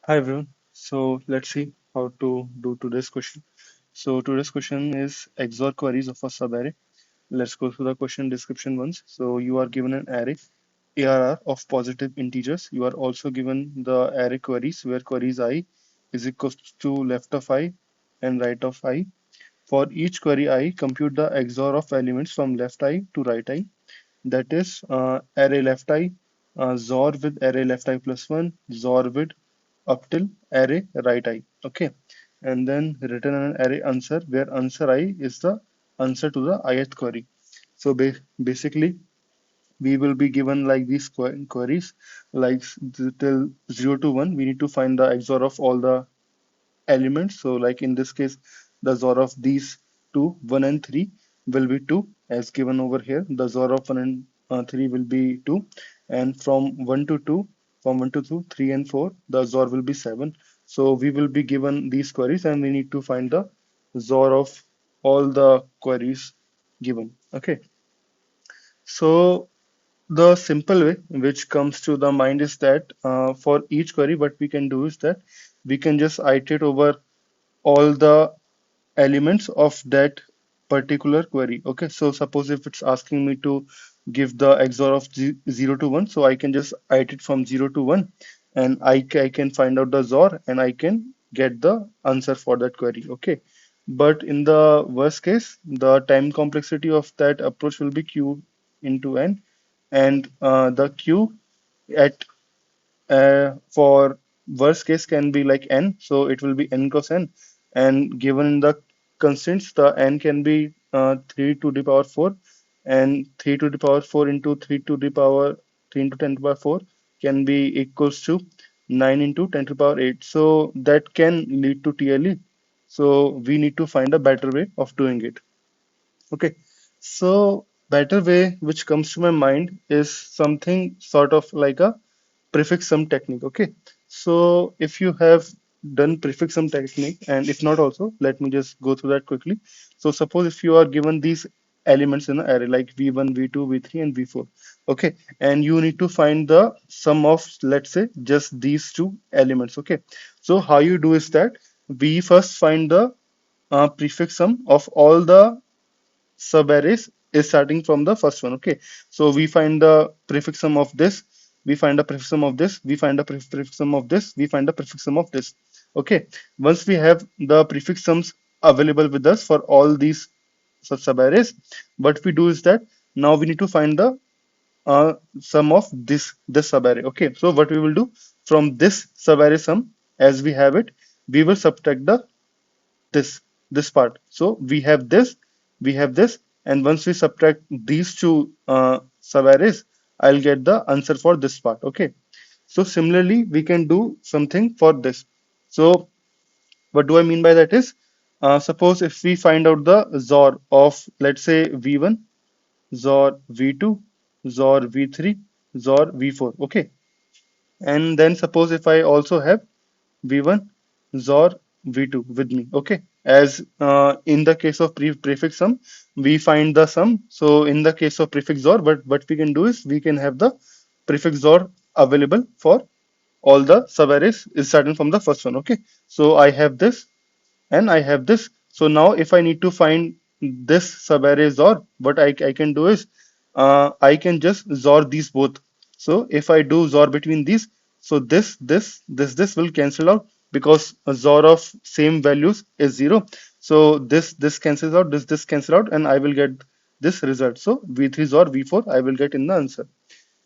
Hi everyone. So let's see how to do today's question. So today's question is XOR queries of a subarray. Let's go through the question description once. So you are given an array ARR of positive integers. You are also given the array queries where queries I is equal to left of I and right of I. For each query I, compute the XOR of elements from left I to right I. That is array left I, XOR with array left I plus 1, XOR with up till array right I. Okay, and then return an array answer where answer I is the answer to the ith query. So basically we will be given like these queries like till 0 to 1 we need to find the XOR of all the elements. So like in this case, the XOR of these two, 1 and 3 will be 2 as given over here. The XOR of 1 and 3 will be 2. And from 1 to 2, from 1 to 2, 3 and 4, the XOR will be 7. So we will be given these queries and we need to find the XOR of all the queries given. Okay. So the simple way which comes to the mind is that for each query, what we can do is that we can just iterate over all the elements of that particular query. Okay, so suppose if it's asking me to give the XOR of 0 to 1, so I can just iterate from 0 to 1 and I can find out the XOR and I can get the answer for that query. Okay, but in the worst case, the time complexity of that approach will be q into n, and the q at for worst case can be like n, so it will be n cross n, and given the constraints, the n can be 3 to the power 4, and 3 to the power 4 into 3 to the power 3 into 10 to the power 4 can be equals to 9 into 10 to the power 8. So that can lead to TLE. So we need to find a better way of doing it. Okay, so better way which comes to my mind is something sort of like a prefix sum technique. Okay, so if you have done prefix sum technique, and if not also, let me just go through that quickly. So suppose if you are given these elements in an array like v1, v2, v3 and v4. Okay, and you need to find the sum of, let's say, just these two elements. Okay, so how you do is that we first find the prefix sum of all the subarrays is starting from the first one. Okay, so we find the prefix sum of this, we find the prefix sum of this, we find the prefix sum of this, we find the prefix sum of this. Okay, once we have the prefix sums available with us for all these subarrays, what we do is that now we need to find the sum of this subarray. Okay, so what we will do, from this subarray sum, as we have it, we will subtract the this this part. So we have this, and once we subtract these two subarrays, I'll get the answer for this part. Okay. So similarly, we can do something for this. So what do I mean by that is, suppose if we find out the XOR of, let's say, v1, XOR v2, XOR v3, XOR v4. Okay. And then suppose if I also have v1 XOR v2 with me. Okay, as in the case of prefix sum, we find the sum. So in the case of prefix XOR, but what we can do is we can have the prefix XOR available for all the subarrays is starting from the first one. Okay, so I have this and I have this. So now if I need to find this subarray XOR, what I can do is I can just XOR these both. So if I do XOR between these, so this will cancel out because a XOR of same values is 0. So this cancels out, this cancel out, and I will get this result. So v3 XOR v4 I will get in the answer.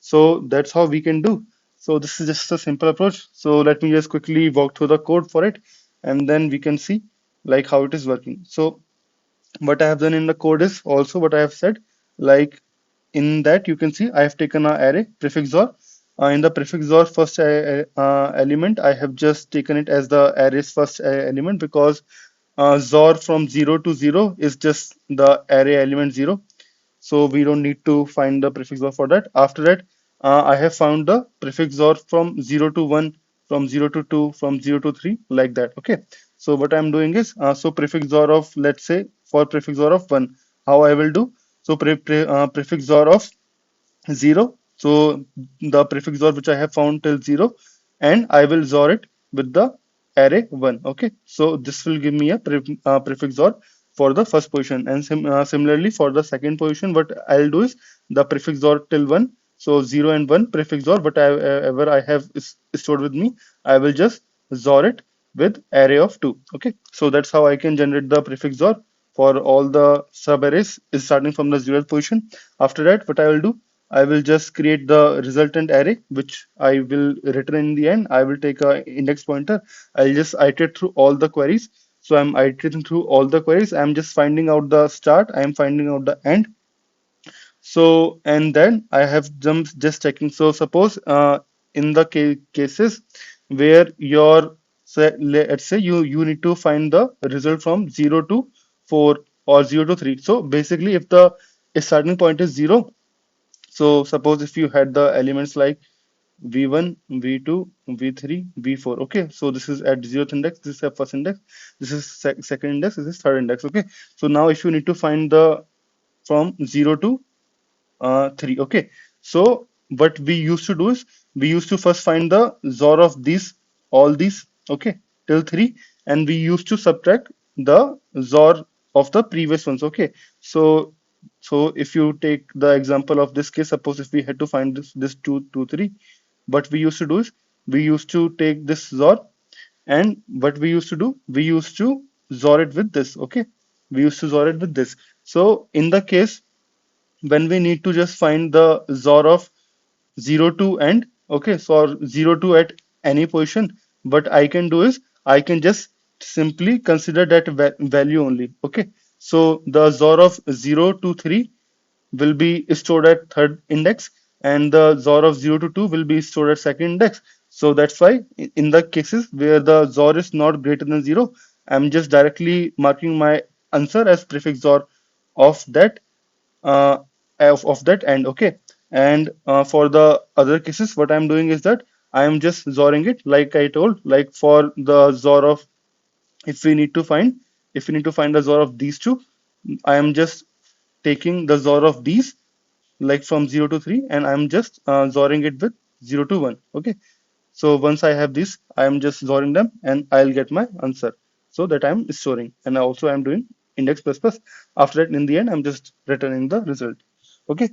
So that's how we can do. So this is just a simple approach. So let me just quickly walk through the code for it, and then we can see like how it is working. So what I have done in the code is also what I have said. Like in that you can see I have taken an array prefix XOR. In the prefix XOR first element, I have just taken it as the array's first element because XOR from 0 to 0 is just the array element 0, so we don't need to find the prefix XOR for that. After that, I have found the prefix XOR from 0 to 1, from 0 to 2, from 0 to 3, like that. Okay, so what I'm doing is, so prefix XOR of, let's say, for prefix XOR of 1, how I will do, so prefix XOR of 0, so the prefix XOR which I have found till 0, and I will XOR it with the array 1. Okay, so this will give me a prefix or for the first position, and similarly for the second position, what I'll do is the prefix or till 1. So 0 and 1 prefix or whatever I have is stored with me, I will just XOR it with array of 2. Okay, so that's how I can generate the prefix or for all the sub arrays is starting from the 0th position. After that, what I will do, I will just create the resultant array, which I will return in the end. I will take a index pointer. I'll just iterate through all the queries. So I'm iterating through all the queries. I'm just finding out the start. I'm finding out the end. So, and then I have just checking. So suppose in the cases where your, let's say you need to find the result from 0 to 4 or 0 to 3. So basically if the starting point is 0, so suppose if you had the elements like v1, v2, v3, v4. Okay, so this is at 0th index, this is at first index, this is second index, this is third index. Okay, so now if you need to find the from 0 to 3. Okay, so what we used to do is we used to first find the XOR of these, all these, okay, till 3, and we used to subtract the XOR of the previous ones. Okay, so if you take the example of this case, suppose if we had to find this 2 2 3, what we used to do is we used to take this XOR, and what we used to do, we used to XOR it with this. Okay, we used to XOR it with this. So in the case when we need to just find the XOR of 0 to end, okay, so 0 to at any position, what I can do is I can just simply consider that value only. Okay, so the XOR of 0 to 3 will be stored at third index, and the XOR of 0 to 2 will be stored at second index. So that's why in the cases where the XOR is not greater than 0, I'm just directly marking my answer as prefix XOR of that uh, of that end. Okay, and for the other cases what I'm doing is that I am just XORing it like I told, like for the XOR of, if we need to find, if we need to find the XOR of these two, I am just taking the XOR of these like from 0 to 3, and I'm just XORing it with 0 to 1. Okay, so once I have this, I am just XORing them and I'll get my answer, so that I'm storing, and also I'm doing index plus plus. After that, in the end, I'm just returning the result. Okay,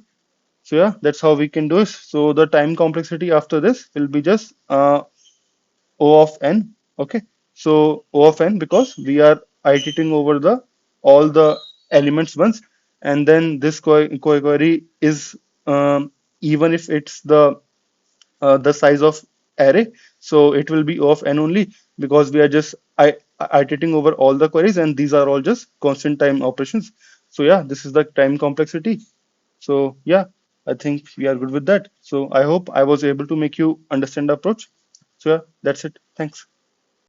so yeah, that's how we can do it. So the time complexity after this will be just O of n. Okay, so O of n, because we are iterating over the all the elements once, and then this query is even if it's the size of array, so it will be O of n only, because we are just iterating over all the queries, and these are all just constant time operations. So yeah, this is the time complexity. So yeah, I think we are good with that. So I hope I was able to make you understand the approach. So yeah, that's it. Thanks.